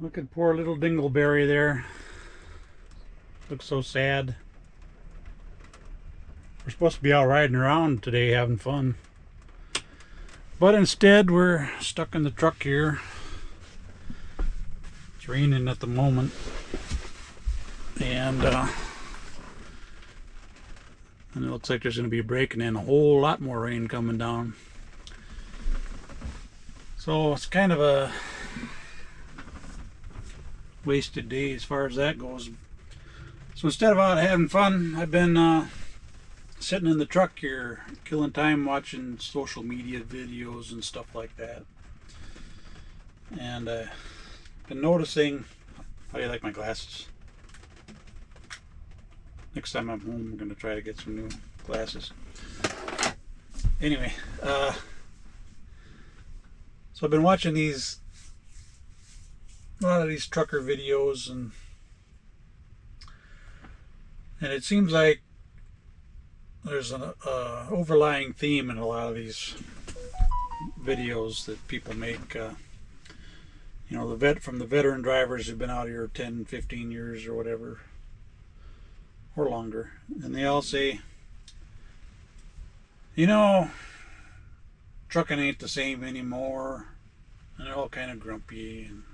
Look at poor little Dingleberry there. Looks so sad. We're supposed to be out riding around today having fun. But instead we're stuck in the truck here. It's raining at the moment. And it looks like there's going to be breaking in a whole lot more rain coming down. So it's kind of a wasted day as far as that goes. So instead of out having fun, I've been sitting in the truck here, killing time watching social media videos and stuff like that. And I've been noticing. How do you like my glasses? Next time I'm home, I'm going to try to get some new glasses. Anyway, so I've been watching a lot of these trucker videos, and it seems like there's an overlying theme in a lot of these videos that people make. You know, from the veteran drivers who've been out here 10, 15 years or whatever, or longer, and they all say, you know, trucking ain't the same anymore, and they're all kind of grumpy, and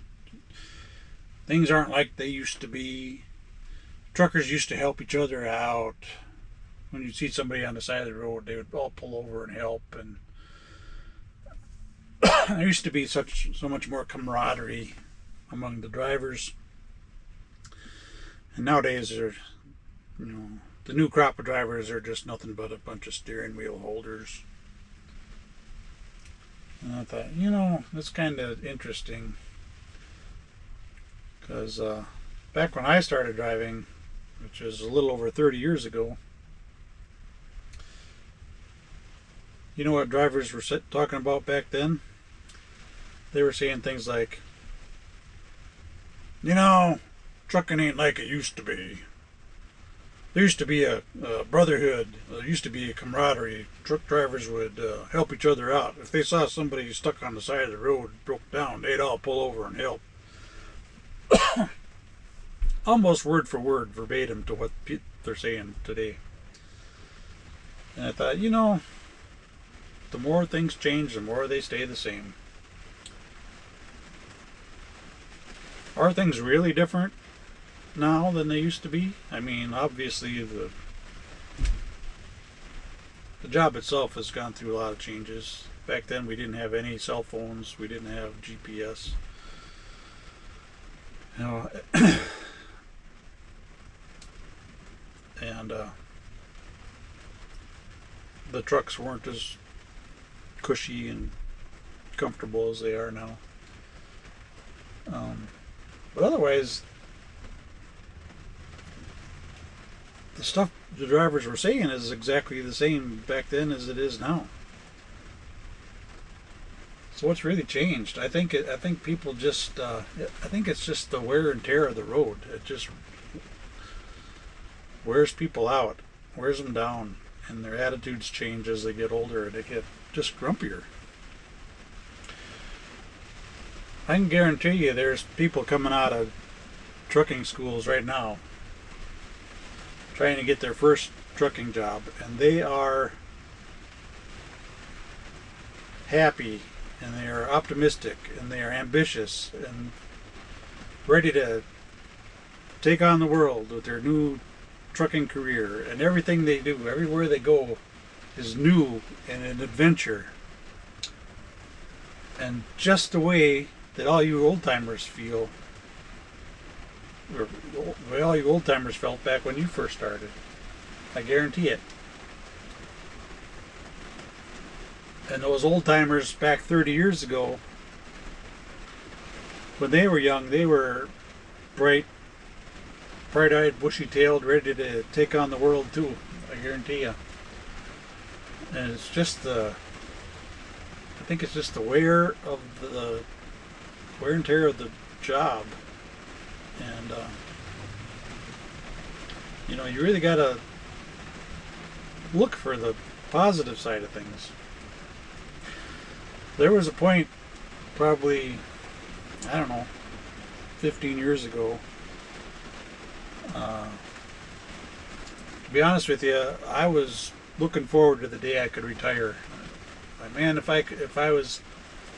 things aren't like they used to be. Truckers used to help each other out. When you'd see somebody on the side of the road, they would all pull over and help, and there used to be so much more camaraderie among the drivers. And nowadays, the new crop of drivers are just nothing but a bunch of steering wheel holders. And I thought, that's kind of interesting, because back when I started driving, which was a little over 30 years ago, you know what drivers were talking about back then? They were saying things like, trucking ain't like it used to be. There used to be a brotherhood. There used to be a camaraderie. Truck drivers would help each other out. If they saw somebody stuck on the side of the road, broke down, they'd all pull over and help. Almost word for word, verbatim to what they're saying today. And I thought, the more things change, the more they stay the same. Are things really different now than they used to be? I mean, obviously the job itself has gone through a lot of changes. Back then we didn't have any cell phones, we didn't have GPS. And the trucks weren't as cushy and comfortable as they are now. But otherwise, the stuff the drivers were saying is exactly the same back then as it is now. So what's really changed? I think people just I think it's just the wear and tear of the road. It just wears people out, wears them down, and their attitudes change as they get older. They get just grumpier. I can guarantee you there's people coming out of trucking schools right now trying to get their first trucking job, and they are happy, and they are optimistic, and they are ambitious, and ready to take on the world with their new trucking career. And everything they do, everywhere they go, is new and an adventure. And just the way that all you old timers feel, or the way all you old timers felt back when you first started. I guarantee it. And those old timers back 30 years ago, when they were young, they were bright, bright-eyed, bushy-tailed, ready to take on the world too. I guarantee you. And it's just I think it's just the wear and tear of the job. And you really gotta look for the positive side of things. There was a point, probably, I don't know, 15 years ago. To be honest with you, I was looking forward to the day I could retire. Man, if I was,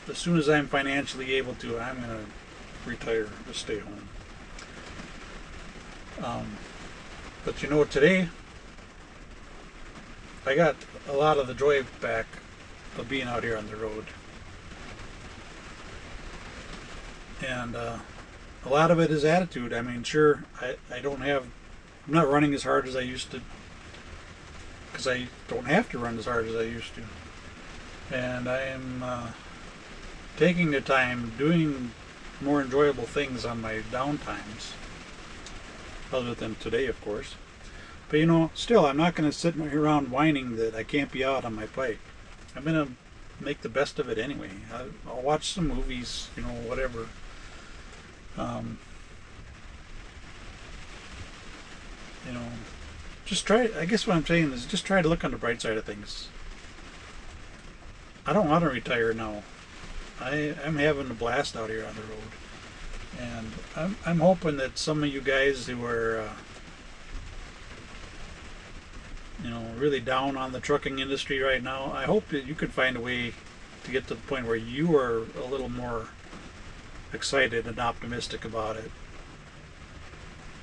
as soon as I'm financially able to, I'm gonna retire, just stay home. But you know, today I got a lot of the joy back of being out here on the road, and a lot of it is attitude. I mean, sure, I'm not running as hard as I used to, because I don't have to run as hard as I used to. And I am taking the time doing more enjoyable things on my downtimes, other than today, of course. But you know, still, I'm not going to sit around whining that I can't be out on my bike. I'm going to make the best of it anyway. I'll watch some movies, you know, whatever. You know, just try. I guess what I'm saying is just try to look on the bright side of things. I don't want to retire now. I'm having a blast out here on the road, and I'm hoping that some of you guys who are, you know, really down on the trucking industry right now, I hope that you could find a way to get to the point where you are a little more excited and optimistic about it,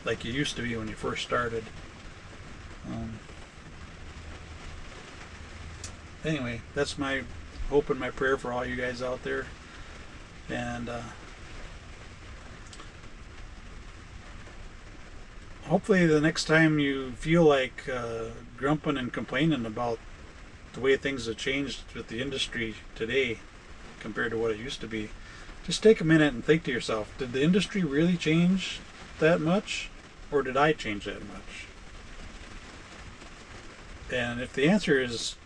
like you used to be when you first started. Anyway, that's my hope and my prayer for all you guys out there. And hopefully the next time you feel like grumping and complaining about the way things have changed with the industry today compared to what it used to be, just take a minute and think to yourself, did the industry really change that much, or did I change that much? And if the answer is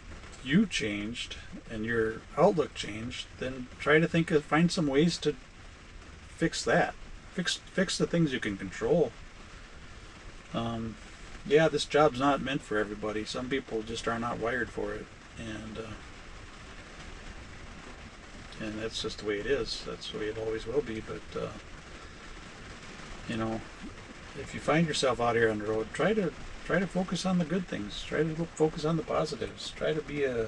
you changed and your outlook changed, then try to find some ways to fix that. Fix the things you can control. Yeah, this job's not meant for everybody. Some people just are not wired for it, and that's just the way it is. That's the way it always will be. But you know, if you find yourself out here on the road, try to focus on the good things. Try to focus on the positives. Try to be I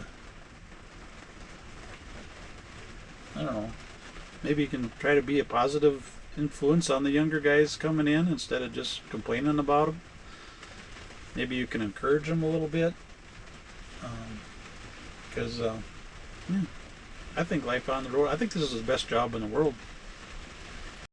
don't know, maybe you can try to be a positive influence on the younger guys coming in instead of just complaining about them. Maybe you can encourage them a little bit, because yeah, I think life on the road, I think this is the best job in the world